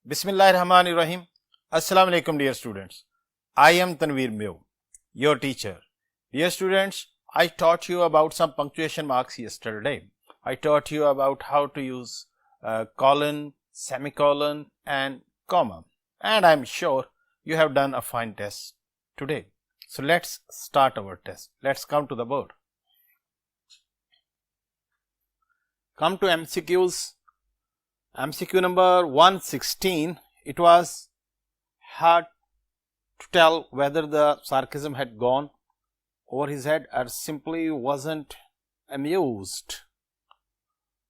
Bismillahirrahmanirrahim. Assalamu alaikum, dear students. I am Tanveer Mew, your teacher. Dear students, I taught you about some punctuation marks yesterday. I taught you about how to use colon, semicolon and comma. And I'm sure you have done a fine test today. So let's start our test. Let's come to the board. Come to MCQs. MCQ number 116, it was hard to tell whether the sarcasm had gone over his head or simply wasn't amused.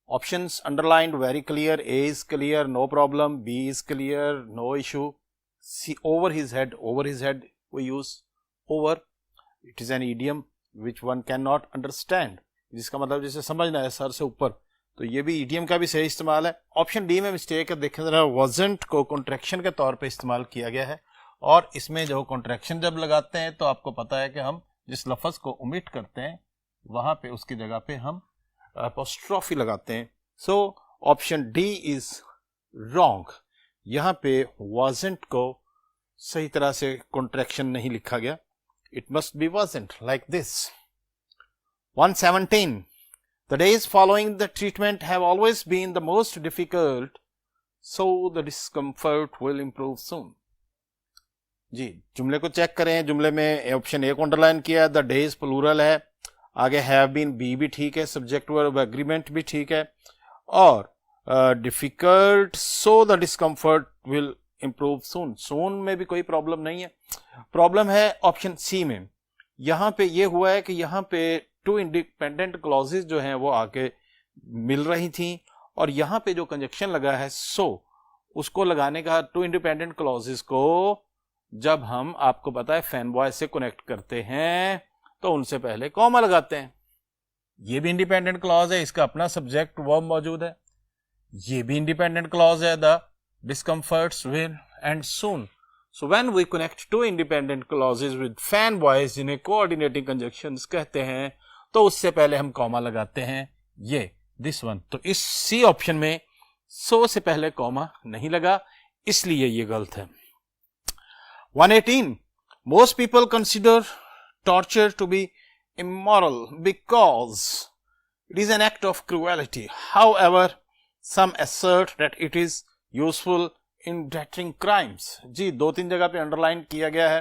Options underlined very clear. A is clear, no problem. B is clear, no issue. C, over his head we use over. It is an idiom which one cannot understand. जिसका मतलब जैसे समझना है sir से ऊपर, तो ये भी ईडियम का भी सही इस्तेमाल है. ऑप्शन डी में मिस्टेक है. देखें जरा, wasn't को कॉन्ट्रैक्शन के तौर पे इस्तेमाल किया गया है और इसमें जो कॉन्ट्रैक्शन जब लगाते हैं तो आपको पता है कि हम जिस लफ्ज को ओमिट करते हैं वहां पे उसकी जगह पे हम अपोस्ट्रोफी लगाते हैं. So option D is wrong. यहाँ पे wasn't को सही तरह से कॉन्ट्रैक्शन नहीं लिखा गया. It must be wasn't like this. 117. The days following the treatment have always been the most difficult, so the discomfort will improve soon. जी, जुमले को चेक करें. जुमले में ऑप्शन ए को अंडरलाइन किया. द डेज प्लूरल है. आगे हैव बीन, बी भी ठीक है. सब्जेक्ट वर्ब एग्रीमेंट भी ठीक है. और difficult, so the discomfort will improve soon. Soon में भी कोई प्रॉब्लम नहीं है. प्रॉब्लम है ऑप्शन सी में. यहाँ पे ये हुआ है कि यहाँ पे टू इंडिपेंडेंट क्लॉजेज जो हैं वो आके मिल रही थी और यहाँ पे जो कंजक्शन लगा है सो, उसको लगाने का टू इंडिपेंडेंट क्लॉजेज को जब हम, आपको पता है, फैन बॉय से कनेक्ट करते हैं तो उनसे पहले कॉमा लगाते हैं. ये भी इंडिपेंडेंट क्लॉज है, इसका अपना सब्जेक्ट वर्ब मौजूद है. ये भी इंडिपेंडेंट क्लॉज है, the discomforts will and soon. So when we connect two independent clauses with fan boys जिन्हें coordinating conjunctions कहते हैं, तो उससे पहले हम कॉमा लगाते हैं. ये दिस वन. तो इस सी ऑप्शन में सो से पहले कॉमा नहीं लगा, इसलिए ये गलत है. 118. Most people consider torture to be immoral because it is an act of cruelty. However, some assert that it is useful in deterring crimes. जी, 2-3 जगह पे अंडरलाइन किया गया है.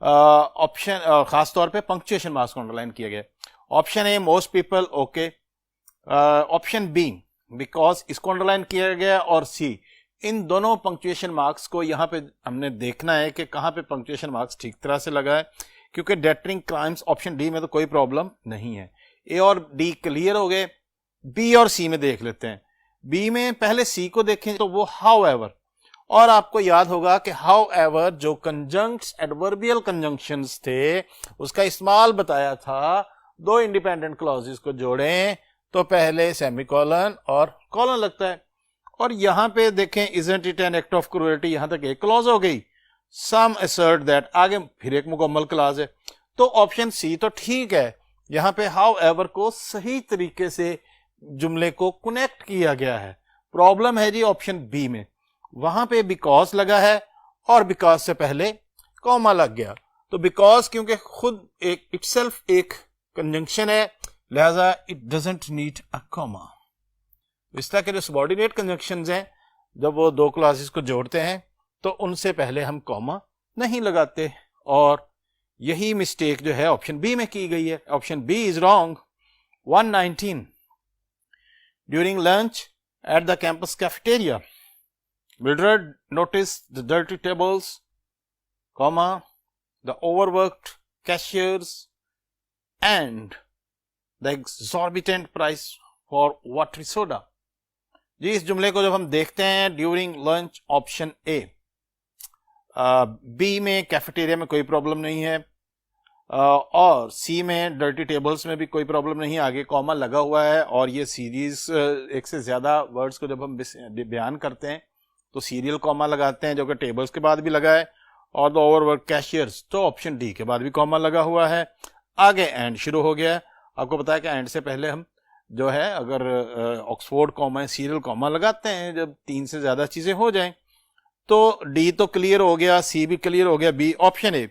ऑप्शन खास तौर पे पंक्चुएशन मार्क्स को अंडरलाइन किया गया है. Option A most people, okay. Option B because, इसको अंडरलाइन किया गया. और सी, इन दोनों पंक्चुएशन मार्क्स को यहाँ पे हमने देखना है कि कहाँ पे पंक्चुएशन मार्क्स ठीक तरह से लगा है, क्योंकि डेटरिंग क्राइम्स ऑप्शन डी में तो कोई प्रॉब्लम नहीं है. ए और डी क्लियर हो गए. बी और सी में देख लेते हैं. बी में पहले सी को देखें तो वो हाउ एवर, और आपको याद होगा कि हाउ एवर जो कंजंक्ट्स एडवर्बियल कंजंक्शंस थे उसका इस्तेमाल बताया था. दो इंडिपेंडेंट क्लॉजेस को जोड़ें तो पहले सेमीकोलन और कॉलन लगता है. और यहां पे देखें, isn't it an act of cruelty, यहां तक एक क्लॉज हो गई. सम असर्ट दैट, आगे फिर एक मुकम्मल क्लॉज है. तो ऑप्शन सी तो ठीक है. यहां पे हाउ एवर को सही तरीके से जुमले को कनेक्ट किया गया है. प्रॉब्लम है जी ऑप्शन बी में. वहां पे बिकॉज लगा है और बिकॉज से पहले कॉमा लग गया. तो बिकॉज क्योंकि खुद एक इटसेल्फ एक कंजंक्शन है, लिहाजा it doesn't need a comma. इस तरह के जो सबऑर्डिनेट कंजंक्शंस हैं, जब वो दो क्लॉजेस को जोड़ते हैं तो उनसे पहले हम कॉमा नहीं लगाते. और यही मिस्टेक जो है ऑप्शन बी में की गई है. Option B is wrong. 119. During lunch at the campus cafeteria, Mildred noticed the dirty tables, comma, the overworked cashiers, and the exorbitant price for watery soda. जी, इस जुमले को जब हम देखते हैं, during lunch option A. B में cafeteria में कोई प्रॉब्लम नहीं है. और सी में डर्टी टेबल्स में भी कोई प्रॉब्लम नहीं है. आगे कॉमा लगा हुआ है. और ये सीरीज एक से ज्यादा वर्ड्स को जब हम बयान करते हैं तो सीरियल कॉमा लगाते हैं, जो कि टेबल्स के बाद भी लगा है. और द ओवरवर्क कैशियर्स, तो ऑप्शन डी के बाद भी कॉमा लगा हुआ है. आगे एंड शुरू हो गया. आपको पता है कि एंड से पहले हम जो है, अगर ऑक्सफोर्ड कॉमा, सीरियल कॉमा लगाते हैं जब 3 से ज्यादा चीजें हो जाएं. तो डी तो क्लियर हो गया, सी भी क्लियर हो गया, B option A.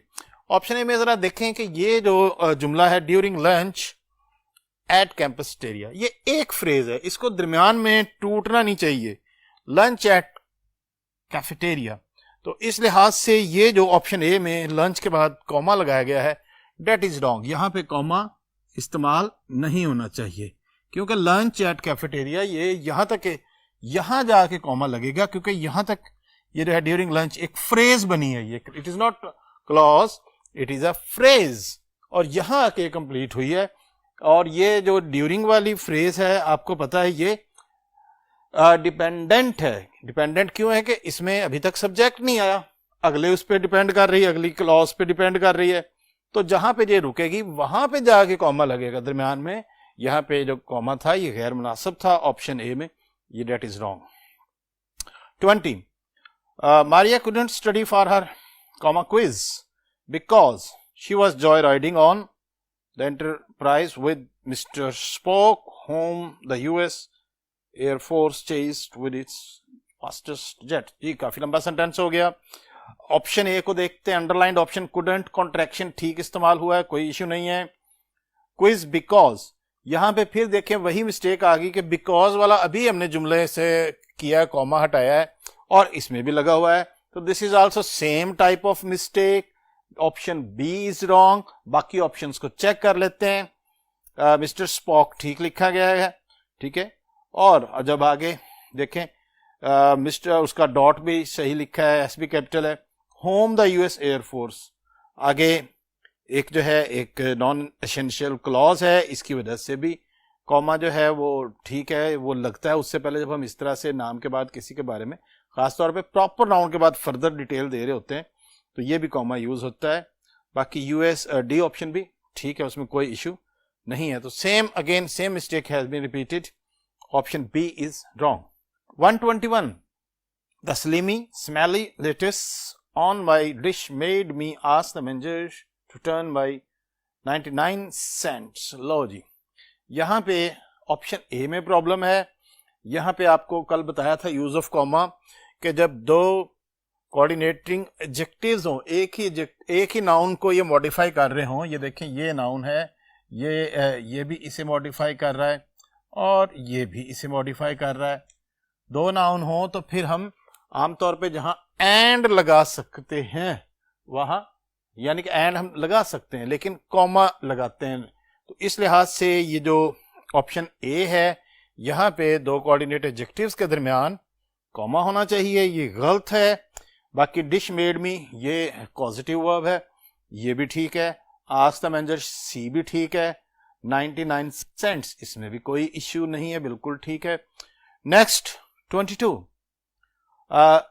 Option A में जरा देखें कि ये जो जुमला है ड्यूरिंग लंच एट कैंपस्टेरिया, ये एक फ्रेज है, इसको दरमियान में टूटना नहीं चाहिए, लंच एट कैफेटेरिया। तो इस लिहाज से ये जो ऑप्शन ए में लंच के बाद कॉमा लगाया गया है डेट इज रॉन्ग, यहां पे कॉमा इस्तेमाल नहीं होना चाहिए, क्योंकि लंच एट कैफेटेरिया ये यहां तक, यहां जाके कॉमा लगेगा, क्योंकि यहां तक ये जो है ड्यूरिंग लंच एक फ्रेज बनी है, ये it is not clause, it is a phrase, और यहां आके कंप्लीट हुई है। और ये जो ड्यूरिंग वाली फ्रेज है आपको पता है ये डिपेंडेंट है। डिपेंडेंट क्यों है कि इसमें अभी तक सब्जेक्ट नहीं आया, अगले उस पर डिपेंड कर रही है, अगली क्लॉज पे डिपेंड कर रही है, तो जहां पे ये रुकेगी वहां पे जाके कॉमा लगेगा दरमियान में। यहां पे जो कॉमा था ये गैर मुनासिब था ऑप्शन ए में, ये date is wrong. 20 Maria couldn't study for her quiz because she was joyriding on the Enterprise with Mr. Spock, whom the US Air Force chased with its fastest jet। जी काफी लंबा sentence हो गया। Option A को देखते हैं, underlined option couldn't contraction ठीक इस्तेमाल हुआ है, कोई इश्यू नहीं है। क्विज बिकॉज, यहां पे फिर देखें वही मिस्टेक आ गई कि बिकॉज वाला अभी हमने जुमले से किया, कॉमा हटाया है, और इसमें भी लगा हुआ है, तो this is also same type of mistake. Option B is wrong. बाकी ऑप्शंस को चेक कर लेते हैं। मिस्टर स्पॉक ठीक लिखा गया है, ठीक है, और जब आगे देखें मिस्टर उसका डॉट भी सही लिखा है, एस भी कैपिटल है। होम द यूएस एयरफोर्स, आगे एक जो है एक नॉन एसेंशियल क्लॉज है, इसकी वजह से भी कॉमा जो है वो ठीक है, वो लगता है उससे पहले जब हम इस तरह से नाम के बाद किसी के बारे में खासतौर पे प्रॉपर नाउन के बाद फर्दर डिटेल दे रहे होते हैं तो ये भी कॉमा यूज होता है। बाकी यूएस डी ऑप्शन भी ठीक है, उसमें कोई इशू नहीं है। तो same again same mistake has been repeated, option B is wrong. 121 the slimy smelly lettuce on my dish made me ask the manager to turn my 99 cents. लो जी, यहां पे ऑप्शन ए में प्रॉब्लम है। यहां पे आपको कल बताया था यूज ऑफ कॉमा कि जब दो कोऑर्डिनेटिंग एडजेक्टिव्स हों, एक ही नाउन को ये मॉडिफाई कर रहे हों, ये देखें ये नाउन है, ये भी इसे मॉडिफाई कर रहा है और ये भी इसे मॉडिफाई कर रहा है, दो नाउन हो तो फिर हम आमतौर पे जहां एंड लगा सकते हैं वहां, यानी कि एंड हम लगा सकते हैं लेकिन कॉमा लगाते हैं। तो इस लिहाज से ये जो ऑप्शन ए है यहां पे दो कोऑर्डिनेट एडजेक्टिव्स के दरमियान कॉमा होना चाहिए, ये गलत है। बाकी डिश मेड मी ये पॉजिटिव वर्ब है, ये भी ठीक है। आस्क द मैनेजर सी भी ठीक है। 99 सेंट्स इसमें भी कोई इश्यू नहीं है, बिल्कुल ठीक है। Next 22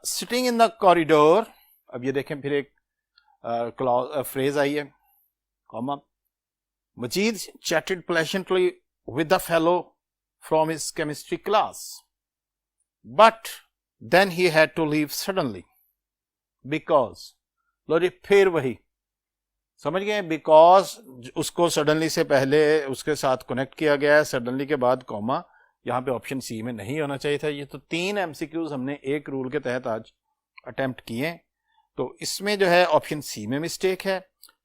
sitting in the corridor, अब ये देखें फिर एक फ्रेज आई है comma. Majid chatted pleasantly with the fellow from his chemistry class, but then he had to leave suddenly because, लो जी फिर वही समझ गए, बिकॉज उसको सडनली से पहले उसके साथ कनेक्ट किया गया है, सडनली के बाद कॉमा यहाँ पे ऑप्शन सी में नहीं होना चाहिए था। ये तो 3 एमसीक्यूज हमने एक रूल के तहत आज अटेम्प्ट किए, तो इसमें जो है ऑप्शन सी में मिस्टेक है।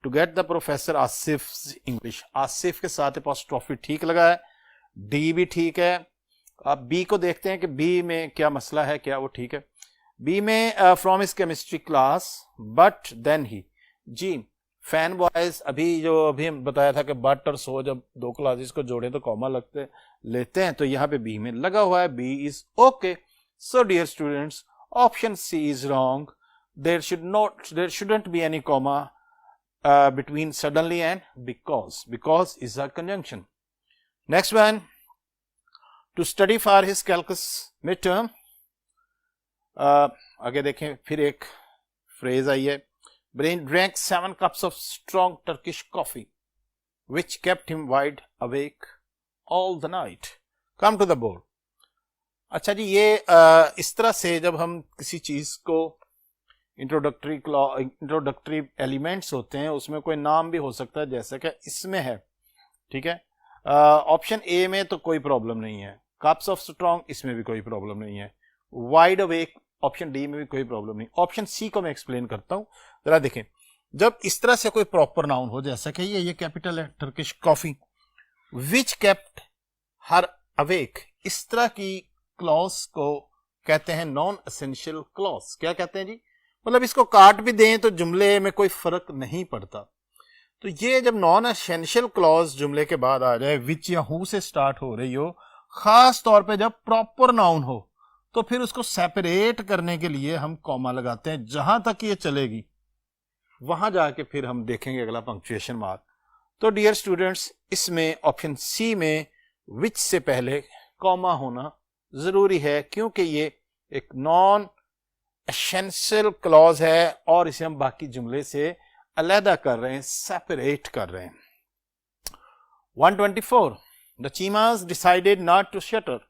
To get the professor Asif English, Asif के साथ एपोस्ट्रोफी ठीक लगा है, डी भी ठीक है। अब बी को देखते हैं कि बी में क्या मसला है, क्या वो ठीक है। बी में from his chemistry class but then he, जी फैन बॉयज अभी हम बताया था कि बट और सो जब दो क्लासेस को जोड़े तो कॉमा लेते हैं, तो यहाँ पे बी में लगा हुआ है, B is okay. So dear students, option C is wrong, there shouldn't be any comma between suddenly and because is a conjunction. Next one, to study for his calculus midterm, आगे देखें फिर एक phrase आई है। Brain drank 7 cups of strong Turkish coffee which kept him wide awake all the night. Come to the board. अच्छा जी, ये इस तरह से जब हम किसी चीज को इंट्रोडक्टरी एलिमेंट्स होते हैं उसमें कोई नाम भी हो सकता है, जैसे कि इसमें है, ठीक है। ऑप्शन ए में तो कोई प्रॉब्लम नहीं है, कप्स ऑफ स्ट्रॉन्ग इसमें भी कोई प्रॉब्लम नहीं है, वाइड अवेक ऑप्शन डी में भी कोई प्रॉब्लम नहीं। ऑप्शन सी को मैं एक्सप्लेन करता हूं, जरा देखें। जब इस तरह से कोई प्रॉपर नाउन हो, जैसा कि ये कैपिटल है टर्किश कॉफी, विच केप्ट हर अवेक, इस तरह की क्लॉज को कहते हैं नॉन एसेंशियल क्लॉज। क्या कहते हैं जी? मतलब इसको काट भी दें तो जुमले में कोई फर्क नहीं पड़ता। तो ये जब नॉन एसेंशियल क्लॉज जुमले के बाद आ जाए, विच या हु से स्टार्ट हो रही हो, खास तौर पे जब प्रॉपर नाउन हो, तो फिर उसको सेपरेट करने के लिए हम कॉमा लगाते हैं। जहां तक ये चलेगी वहां जाके फिर हम देखेंगे अगला पंक्चुएशन मार्क। तो डियर स्टूडेंट्स, इसमें ऑप्शन सी में विच से पहले कॉमा होना जरूरी है, क्योंकि ये एक नॉन एसेंशियल क्लॉज है और इसे हम बाकी जुमले से अलहदा कर रहे हैं, सेपरेट कर रहे हैं। 124, the Cheemas decided not to shutter.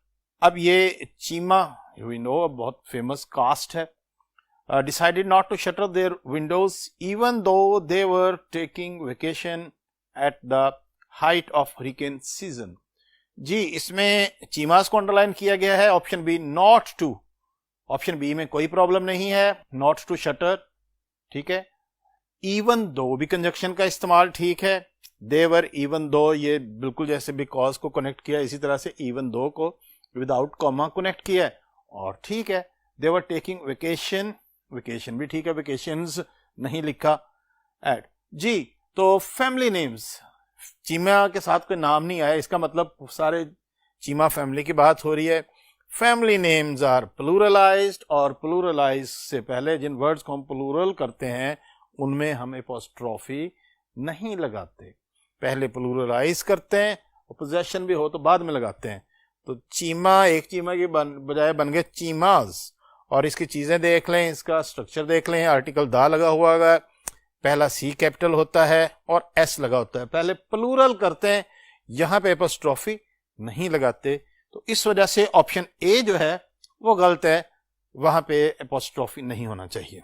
अब ये चीमा वी नो बहुत फेमस कास्ट है। Decided not to shutter their windows even though they were taking vacation at the height of hurricane season. जी, इसमें चीमास को अंडरलाइन किया गया है। Option B not to, option B में कोई प्रॉब्लम नहीं है, नॉट टू शटर ठीक है। इवन दो भी कंजक्शन का इस्तेमाल ठीक है। देवर इवन दो, ये बिल्कुल जैसे बिकॉज को कनेक्ट किया, इसी तरह से इवन दो को विदाउट कॉमा कनेक्ट किया है और ठीक है। देवर टेकिंग वेकेशन, वेकेशन भी ठीक है, वेकेशंस नहीं लिखा एट। जी, तो फैमिली नेम्स, चीमा के साथ कोई नाम नहीं आया, इसका मतलब सारे चीमा फैमिली की बात हो रही है। फैमिली नेम्स आर प्लूरलाइज्ड, और प्लूरलाइज से पहले जिन वर्ड्स को हम प्लूरल करते हैं उनमें हम एपोस्ट्रोफी नहीं लगाते, पहले प्लूरलाइज करते हैं, पोजेशन भी हो तो बाद में लगाते हैं। तो चीमा, एक चीमा की बजाय बन गए चीमाज। और इसकी चीजें देख लें, इसका स्ट्रक्चर देख लें। आर्टिकल दा लगा हुआ है, पहला सी कैपिटल होता है और एस लगा होता है। पहले प्लूरल करते हैं, यहां पे एपोस्ट्रोफी नहीं लगाते, तो इस वजह से ऑप्शन ए जो है वो गलत है, वहां पे एपोस्ट्रोफी नहीं होना चाहिए।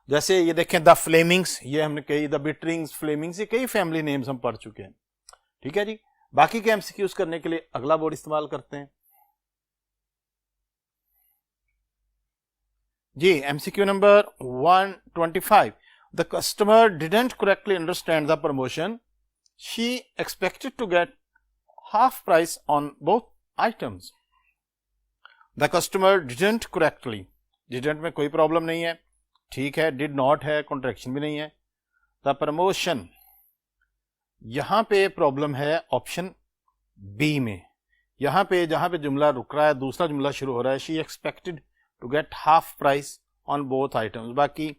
जैसे ये देखें द फ्लेमिंग्स, ये हमने कही, द बिटरिंग्स, फ्लेमिंग्स, ये कई फैमिली नेम्स हम पढ़ चुके हैं। ठीक है जी। बाकी के एमसीक्यूज करने के लिए अगला बोर्ड इस्तेमाल करते हैं जी। MCQ number 125, the customer didn't correctly understand the promotion, she expected to get half price on both items. The customer didn't correctly, didn't में कोई प्रॉब्लम नहीं है, ठीक है। डिड नॉट है, कॉन्ट्रैक्शन भी नहीं है। द प्रमोशन, यहां पे प्रॉब्लम है ऑप्शन बी में। यहां पे जहां पे जुमला रुक रहा है, दूसरा जुमला शुरू हो रहा है, she expected to get half price on both items. बाकी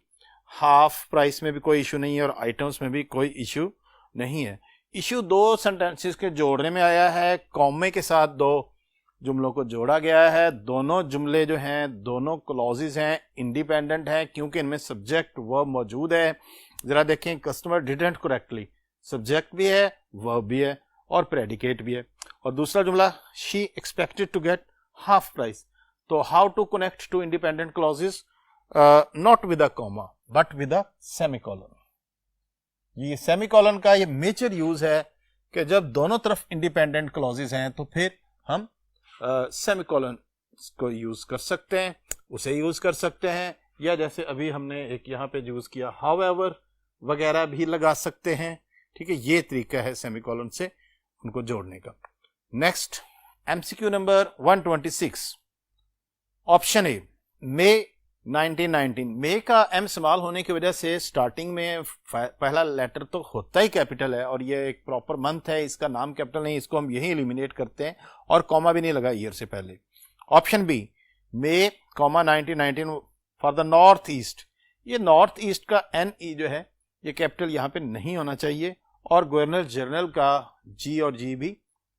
हाफ प्राइस में भी कोई इशू नहीं है और आइटम्स में भी कोई इशू नहीं है। इशू दो सेंटेंसेस के जोड़ने में आया है, कॉमे के साथ दो जुमलों को जोड़ा गया है। दोनों जुमले जो हैं, दोनों क्लॉजेस हैं, इंडिपेंडेंट हैं, क्योंकि इनमें सब्जेक्ट वर्ब मौजूद है। जरा देखें, कस्टमर डिडंट करेक्टली, सब्जेक्ट भी है, वर्ब भी है और प्रेडिकेट भी है। और दूसरा जुमला, she expected to get half price. तो how to connect to independent clauses? Not with a comma but with a semicolon. ये सेमीकोलन का ये मेजर यूज है कि जब दोनों तरफ इंडिपेंडेंट क्लॉजेस हैं तो फिर हम सेमीकोलन को यूज कर सकते हैं, उसे यूज कर सकते हैं, या जैसे अभी हमने एक यहाँ पे यूज किया हाउएवर वगैरह भी लगा सकते हैं। ठीक है, ये तरीका है सेमीकोलन से उनको जोड़ने का। Next MCQ number 126, option A, May 1919। May का एम इस्तेमाल होने की वजह से स्टार्टिंग में पहला लेटर तो होता ही कैपिटल है और ये एक प्रॉपर मंथ है, इसका नाम कैपिटल नहीं, इसको हम यही एलिमिनेट करते हैं और कॉमा भी नहीं लगा ईयर से पहले। Option B, May 1919 for the north east. ये नॉर्थ ईस्ट का NE जो है ये कैपिटल यहाँ पे नहीं होना चाहिए और गवर्नर जनरल का G और G भी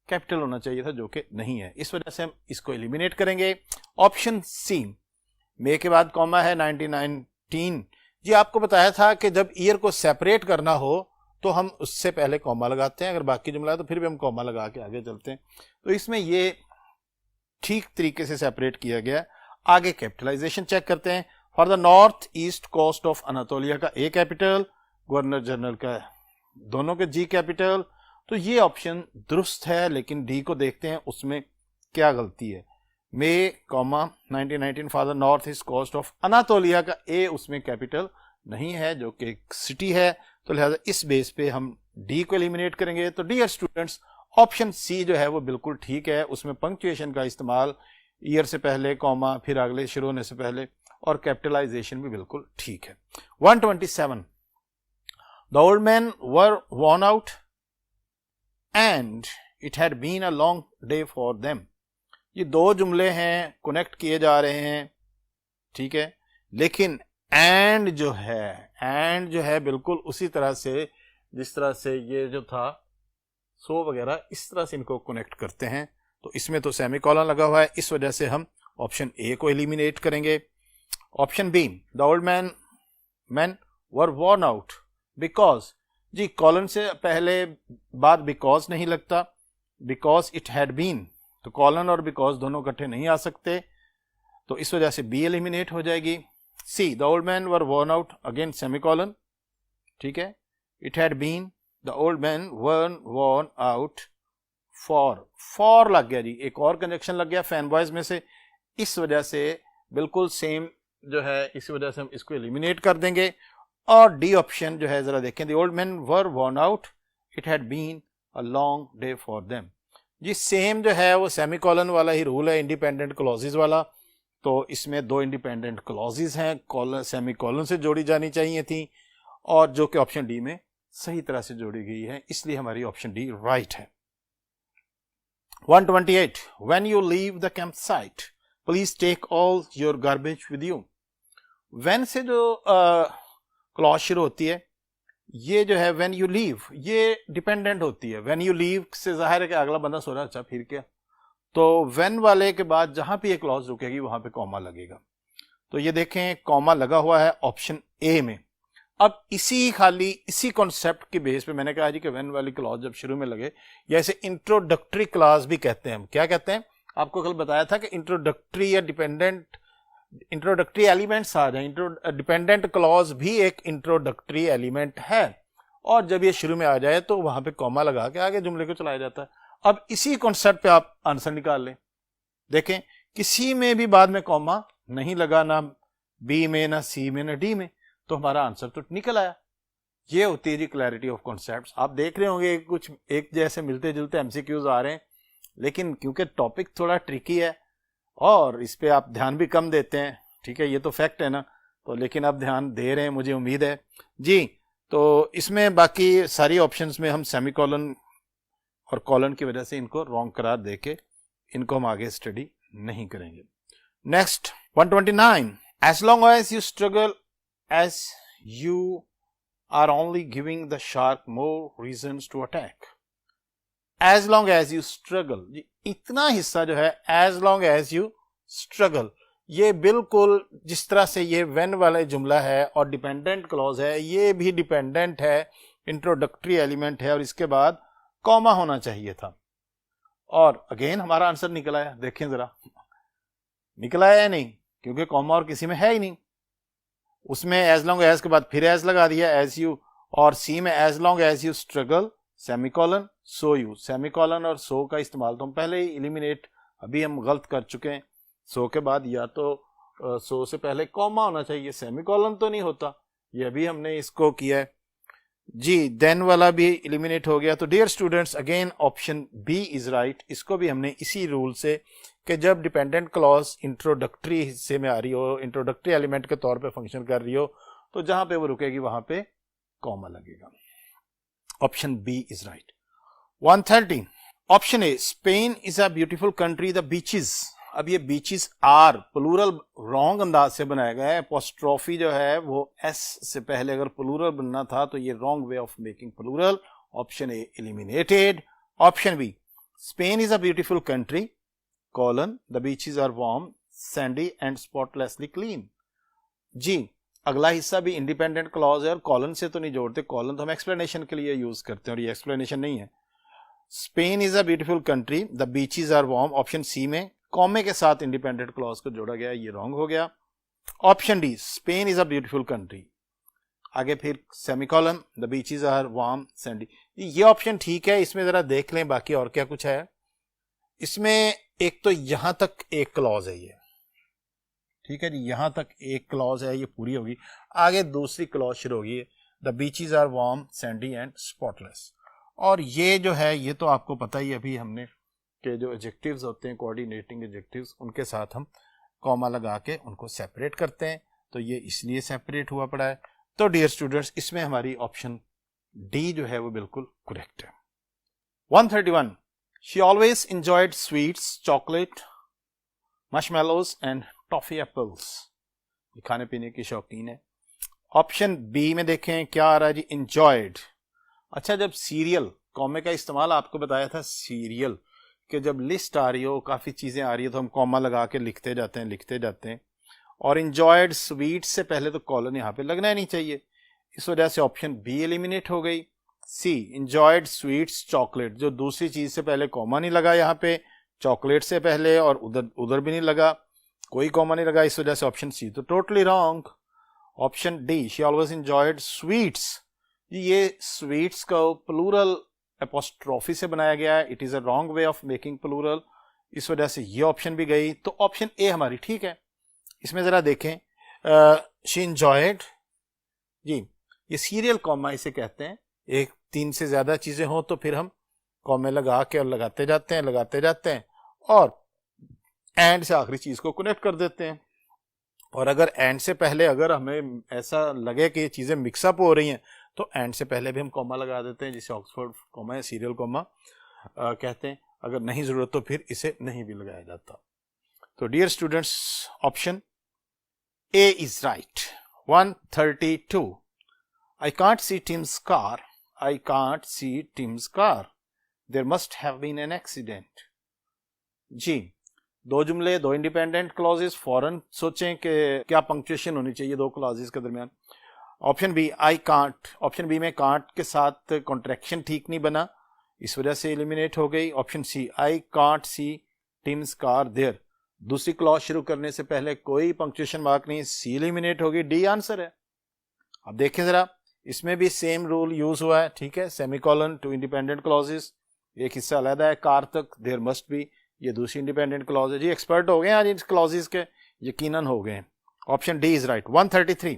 कैपिटल होना चाहिए था, जो कि नहीं है, इस वजह से हम इसको एलिमिनेट करेंगे। ऑप्शन सी, मे के बाद कॉमा है 1919। जी, आपको बताया था कि जब ईयर को सेपरेट करना हो तो हम उससे पहले कॉमा लगाते हैं, अगर बाकी जुमला है तो फिर भी हम कॉमा लगा के आगे चलते हैं। तो इसमें ये ठीक तरीके से सेपरेट किया गया। आगे कैपिटलाइजेशन चेक करते हैं। For the north east coast of Anatolia का A कैपिटल, गवर्नर जनरल का दोनों के G कैपिटल। तो ये ऑप्शन दुरुस्त है, लेकिन डी को देखते हैं उसमें क्या गलती है। May comma 1919 for the north east coast of Anatolia का ए उसमें कैपिटल नहीं है जो कि एक सिटी है, तो लिहाजा इस बेस पे हम डी को एलिमिनेट करेंगे। तो डियर स्टूडेंट्स ऑप्शन सी जो है वो बिल्कुल ठीक है, उसमें पंक्चुएशन का इस्तेमाल ईयर से पहले कॉमा फिर अगले शुरू होने से पहले और कैपिटलाइजेशन भी बिल्कुल ठीक है। 127 the old man were worn out and it had been a long day for them. ये दो जुमले हैं, कनेक्ट किए जा रहे हैं, ठीक है, लेकिन एंड जो है बिल्कुल उसी तरह से जिस तरह से ये जो था सो वगैरह इस तरह से इनको कनेक्ट करते हैं। तो इसमें तो सेमीकोलन लगा हुआ है, इस वजह से हम ऑप्शन ए को एलिमिनेट करेंगे। Option B the old man were worn out because, जी कॉलन से पहले बाद बिकॉज नहीं लगता, बिकॉज इट हैड बीन, तो कॉलन और बिकॉज दोनों इकट्ठे नहीं आ सकते, तो इस वजह से बी एलिमिनेट हो जाएगी। C the old man were worn out, again semicolon, ठीक है, it had been, the old man were worn out for लग गया जी, एक और कंजक्शन लग गया फैन बॉयज में से, इस वजह से बिल्कुल सेम जो है, इसी वजह से हम इसको एलिमिनेट कर देंगे। और डी ऑप्शन जो है जरा देखें, the old man were worn out, it had been a long day for them. जी सेम जो है वो सेमीकोलन वाला ही रूल है, इंडिपेंडेंट क्लॉजेज वाला, तो इसमें दो इंडिपेंडेंट क्लॉजेज हैं, सेमीकोलन से जोड़ी जानी चाहिए थी और जो कि ऑप्शन डी में सही तरह से जोड़ी गई है, इसलिए हमारी ऑप्शन डी राइट है। 128 when you leave the camp site please take all your garbage with you. When से जो क्लॉज शुरू होती है, ये जो है व्हेन यू लीव ये डिपेंडेंट होती है। व्हेन यू लीव से जाहिर है कि अगला बंदा सो रहा है, अच्छा फिर क्या, तो व्हेन वाले के बाद जहां पे ये क्लॉज रुकेगी वहां पे कॉमा लगेगा। तो ये देखें कॉमा लगा हुआ है ऑप्शन ए में। अब इसी कॉन्सेप्ट के बेस पे मैंने कहा जी कि व्हेन वाली क्लॉज जब शुरू में लगे, या इसे इंट्रोडक्टरी क्लॉज भी कहते हैं। हम क्या कहते हैं, आपको कल बताया था कि इंट्रोडक्टरी या इंट्रोडक्टरी एलिमेंट्स आ जाए, डिपेंडेंट क्लॉज भी एक इंट्रोडक्टरी एलिमेंट है, और जब ये शुरू में आ जाए तो वहां पे कॉमा लगा के आगे जुमले को चलाया जाता है। अब इसी कॉन्सेप्ट पे आप आंसर निकाल लें, देखें किसी में भी बाद में कॉमा नहीं लगा, ना बी में, ना सी में, ना डी में, तो हमारा आंसर तो निकल आया। ये होती है जी क्लैरिटी ऑफ कॉन्सेप्ट्स। आप देख रहे होंगे कुछ एक जैसे मिलते जुलते एमसीक्यूज आ रहे हैं, लेकिन क्योंकि टॉपिक थोड़ा ट्रिकी है और इस पे आप ध्यान भी कम देते हैं, ठीक है, ये तो फैक्ट है ना, तो लेकिन आप ध्यान दे रहे हैं मुझे उम्मीद है जी। तो इसमें बाकी सारी ऑप्शंस में हम सेमीकोलन और कॉलन की वजह से इनको रॉन्ग करार देके इनको हम आगे स्टडी नहीं करेंगे। Next 129 as long as you struggle as you are only giving the shark more reasons to attack. As long as you struggle, इतना हिस्सा जो है as long as you struggle, ये बिल्कुल जिस तरह से ये when वाला जुमला है और डिपेंडेंट क्लॉज है, ये भी डिपेंडेंट है, इंट्रोडक्टरी एलिमेंट है और इसके बाद कॉमा होना चाहिए था, और अगेन हमारा आंसर निकला है। देखें जरा निकला है या नहीं, क्योंकि कॉमा और किसी में है ही नहीं। उसमें एज लॉन्ग एज के बाद फिर एज लगा दिया, एज यू, और सी में as long as you struggle semicolon so you. Semicolon और सो का इस्तेमाल तो हम पहले ही एलिमिनेट, अभी हम गलत कर चुके हैं। सो के बाद या तो सो से पहले कॉमा होना चाहिए, सेमीकोलन तो नहीं होता, ये अभी हमने इसको किया है जी। देन वाला भी एलिमिनेट हो गया। तो dear students again option B is right. इसको भी हमने इसी रूल से कि जब डिपेंडेंट क्लॉज इंट्रोडक्टरी हिस्से में आ रही हो, इंट्रोडक्टरी एलिमेंट के तौर पे फंक्शन कर रही हो, तो जहां पे वो रुकेगी वहां पे कॉमा लगेगा। Option B is right. 130 option A Spain is a beautiful country the beaches. अब ये बीचेस आर प्लूरल रॉन्ग अंदाज से बनाया गया है, अपोस्ट्रोफी जो है वो एस से पहले अगर प्लूरल बनना था तो ये wrong way of making plural. Option A eliminated. Option B Spain is a beautiful country colon the beaches are warm sandy and spotlessly clean। जी अगला हिस्सा भी इंडिपेंडेंट क्लॉज है और कॉलन से तो नहीं जोड़ते, कॉलन तो हम एक्सप्लेनेशन के लिए यूज करते हैं और ये एक्सप्लेनेशन नहीं है। Spain is a beautiful country the beaches are warm, option C में कॉमे के साथ इंडिपेंडेंट क्लॉज को जोड़ा गया, ये रॉन्ग हो गया। Option D Spain is a beautiful country, आगे फिर semicolon the beaches are warm sandy, ये ऑप्शन ठीक है। इसमें जरा देख लें बाकी और क्या कुछ है। इसमें एक तो यहां तक एक क्लॉज है ये, ठीक है जी, यहां तक एक क्लॉज है, ये पूरी होगी, आगे दूसरी क्लॉज शुरू होगी, the beaches are warm sandy and spotless. और ये जो है ये तो आपको पता ही अभी हमने के जो एडजेक्टिव्स होते हैं कोऑर्डिनेटिंग एडजेक्टिव्स, उनके साथ हम कॉमा लगा के उनको सेपरेट करते हैं, तो ये इसलिए सेपरेट हुआ पड़ा है। तो डियर स्टूडेंट्स, इसमें हमारी ऑप्शन डी जो है वो बिल्कुल करेक्ट है। 131, she always enjoyed sweets, chocolate, marshmallows and toffee apples. खाने पीने की शौकीन है। ऑप्शन बी में देखें क्या आ रहा है जी, एंजॉयड। अच्छा, जब सीरियल, कॉमे का इस्तेमाल आपको बताया था सीरियल, कि जब लिस्ट आ रही हो, काफी चीजें आ रही है, तो हम कॉमा लगा के लिखते जाते हैं, और एंजॉयड स्वीट से पहले तो कॉलन यहां पे लगना ही नहीं चाहिए, इस वजह से ऑप्शन बी एलिमिनेट हो गई। सी, एंजॉयड स्वीट्स चॉकलेट, जो दूसरी चीज से पहले कॉमा नहीं लगा यहाँ पे, चॉकलेट से पहले, और उधर भी नहीं लगा, कोई कॉमा नहीं लगा, इस वजह से ऑप्शन सी तो totally wrong. Option D, she always enjoyed sweets, ये स्वीट्स का प्लूरल एपोस्ट्रोफी से बनाया गया है, it is a wrong way of making plural, इस वजह से ये ऑप्शन भी गई। तो ऑप्शन ए हमारी ठीक है। इसमें जरा देखें, शी एंजॉयड जी, ये सीरियल कॉमा इसे कहते हैं, एक तीन से ज्यादा चीजें हो तो फिर हम कॉमे लगा के और लगाते जाते हैं और एंड से आखिरी चीज को कनेक्ट कर देते हैं। और अगर एंड से पहले अगर हमें ऐसा लगे कि ये चीजें मिक्सअप हो रही हैं, तो एंड से पहले भी हम कॉमा लगा देते हैं, जिसे ऑक्सफोर्ड कॉमा या सीरियल कॉमा कहते हैं। अगर नहीं जरूरत तो फिर इसे नहीं भी लगाया जाता। तो dear students, option A is right. 132, I can't see Tim's car. I can't see Tim's car. There must have been an accident. जी, दो जुमले, दो इंडिपेंडेंट क्लॉजेस, फौरन सोचें कि क्या पंक्चुएशन होनी चाहिए दो क्लॉजेस के दरमियान। Option B, I can't, option B में कांट के साथ कॉन्ट्रैक्शन ठीक नहीं बना, इस वजह से एलिमिनेट हो गई। Option C, I can't see Tim's car there, दूसरी क्लॉज शुरू करने से पहले कोई पंक्चुएशन मार्क नहीं, सी एलिमिनेट होगी, डी आंसर है। अब देखें जरा, इसमें भी सेम रूल यूज हुआ है, ठीक है, सेमीकोलन टू इंडिपेंडेंट क्लॉजेस, एक हिस्सा अलग है, कार तक देयर मस्ट बी, ये दूसरी इंडिपेंडेंट क्लॉज है। जी एक्सपर्ट हो गए आज इन क्लॉजेस के, यकीनन हो गए। Option D is right. 133,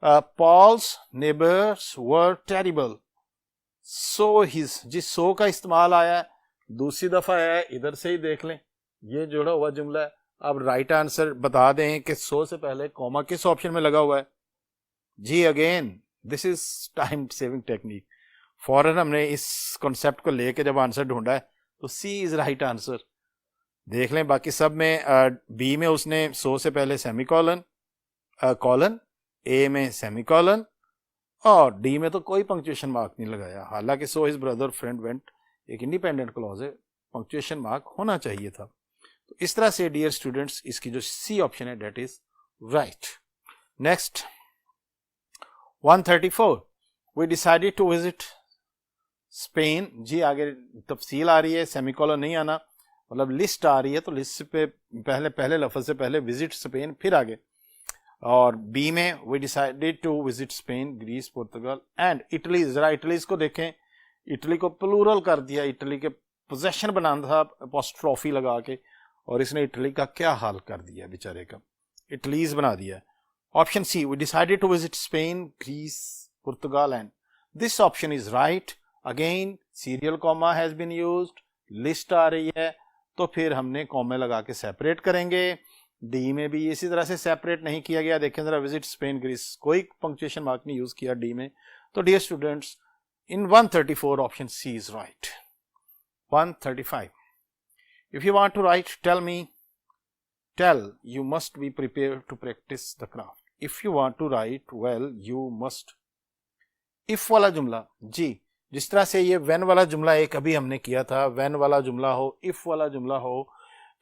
Paul's neighbours were terrible, so his, जिस सो का इस्तेमाल आया है दूसरी दफा आया है, इधर से ही देख लें, ये जुड़ा हुआ जुमला है। अब राइट आंसर बता दें कि सो से पहले कॉमा किस ऑप्शन में लगा हुआ है। जी again this is time saving technique, फौरन हमने इस कॉन्सेप्ट को लेके जब आंसर ढूंढा है तो सी इज राइट आंसर। देख लें बाकी सब में, बी में उसने सो से पहले सेमीकोलन कॉलन, ए में सेमीकोलन, और डी में तो कोई पंक्चुएशन मार्क नहीं लगाया, हालांकि so his brother friend went एक इंडिपेंडेंट क्लॉज है, पंक्चुएशन मार्क होना चाहिए था। तो इस तरह से डियर स्टूडेंट्स इसकी जो सी ऑप्शन है that is right. Next 134, we decided to visit Spain। जी आगे तफसील आ रही है, सेमीकोलन नहीं आना, मतलब लिस्ट आ रही है, तो लिस्ट पे पहले लफ्ज से पहले विजिट स्पेन, फिर आगे। और बी में we decided to visit Spain, Greece, Portugal and Italy. जरा इटली को देखें, इटली को प्लूरल कर दिया, इटली के पोजेशन बनाना था अपोस्ट्रोफी लगा के, और इसने इटली का क्या हाल कर दिया बेचारे का, इटलीज बना दिया। Option C, we decided to visit Spain, Greece, Portugal and this option is right. Again, serial comma has been used, list आ रही है, तो फिर हमने कॉमे लगा के सेपरेट करेंगे। डी में भी इसी तरह से सेपरेट नहीं किया गया, देखें जरा, विजिट स्पेन ग्रीस, कोई पंक्चुएशन मार्क नहीं यूज किया डी में। तो dear students, in 134 option C is right. 135, if you want to write tell, you must be prepared to practice the craft. If you want to write well, you must। if वाला जुमला, जी जिस तरह से ये when वाला जुमला एक अभी हमने किया था, when वाला जुमला हो, if वाला जुमला हो,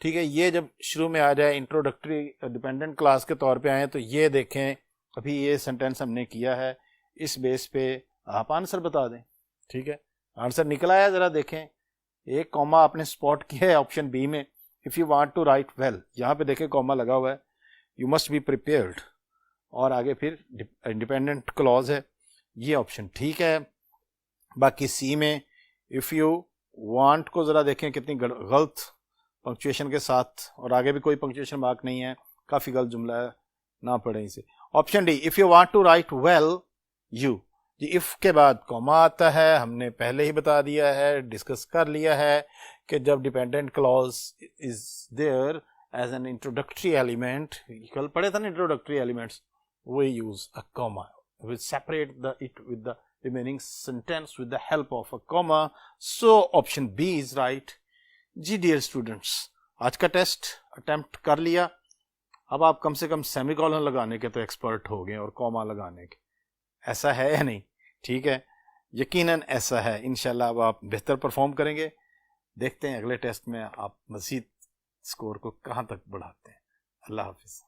ठीक है, ये जब शुरू में आ जाए, इंट्रोडक्टरी डिपेंडेंट क्लास के तौर पे आए, तो ये देखें अभी ये सेंटेंस हमने किया है, इस बेस पे आप आंसर बता दें, ठीक है। आंसर निकल आया, जरा देखें, एक कॉमा आपने स्पॉट किया है ऑप्शन बी में, if you want to write well, यहाँ पे देखें कॉमा लगा हुआ है, यू मस्ट बी प्रिपेयर्ड, और आगे फिर इंडिपेंडेंट क्लॉज है, ये ऑप्शन ठीक है। बाकी सी में इफ यू वांट को जरा देखें कितनी गलत पंक्चुएशन के साथ, और आगे भी कोई पंक्चुएशन मार्क नहीं है, काफ़ी गलत जुमला है, ना पढ़ें इसे। Option D, if you want to write well you. जी, इफ़ के बाद कॉमा आता है, हमने पहले ही बता दिया है, डिस्कस कर लिया है कि जब dependent clause is there as an introductory element, कल पढ़े था ना introductory elements, we use a comma. We separate it with the remaining sentence with the help of a comma. So option B is right. जी dear students, आज का test attempt कर लिया, अब आप कम से कम सेमीकोलन लगाने के तो एक्सपर्ट हो गए और कॉमा लगाने के, ऐसा है या नहीं? ठीक है, यकीनन ऐसा है। इंशाल्लाह अब आप बेहतर परफॉर्म करेंगे। देखते हैं अगले टेस्ट में आप मज़ीद स्कोर को कहाँ तक बढ़ाते हैं। अल्लाह हाफिज़।